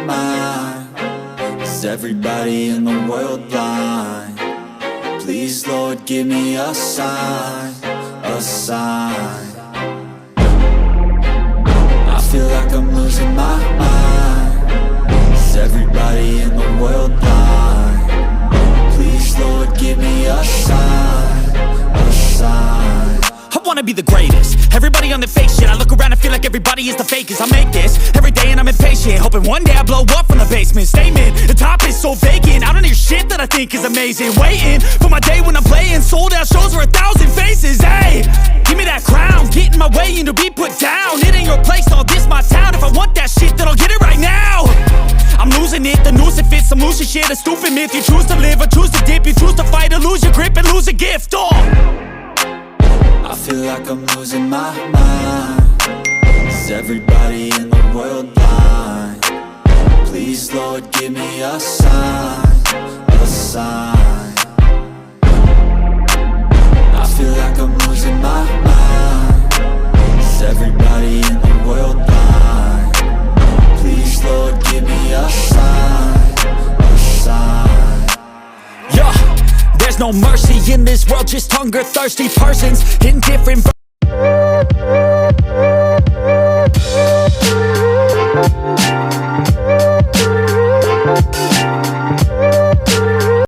mind? Is everybody in the world blind? Please, Lord, give me a sign, a sign. I feel like I'm losing my mind. Is everybody in the world blind? Please, Lord, give me a sign, a sign. I wanna be the greatest. Everybody on the fake shit. I look around and feel like everybody is the fakest. I make this every day and I'm impatient, hoping one day I blow up from the basement. Statement, the top is so vacant. I don't hear shit that I think is amazing. Waiting for my day when I'm playing sold out shows for 1,000 faces. Hey, give me that crown, get in my way and to be put down. It ain't your place, all this my town. If I want that shit, then I'll get it right now. I'm losing it, the noose it fits. I'm losing shit, a stupid myth. You choose to live or choose to dip. You choose to fight or lose your grip and lose a gift. I feel like I'm losing my mind. Is everybody in the world blind? Please, Lord, give me a sign, a sign. I feel like I'm losing my mind. Is everybody in the world blind? Please, Lord, give me a sign, a sign. Yeah, there's no mercy in this world, just hunger-thirsty persons in different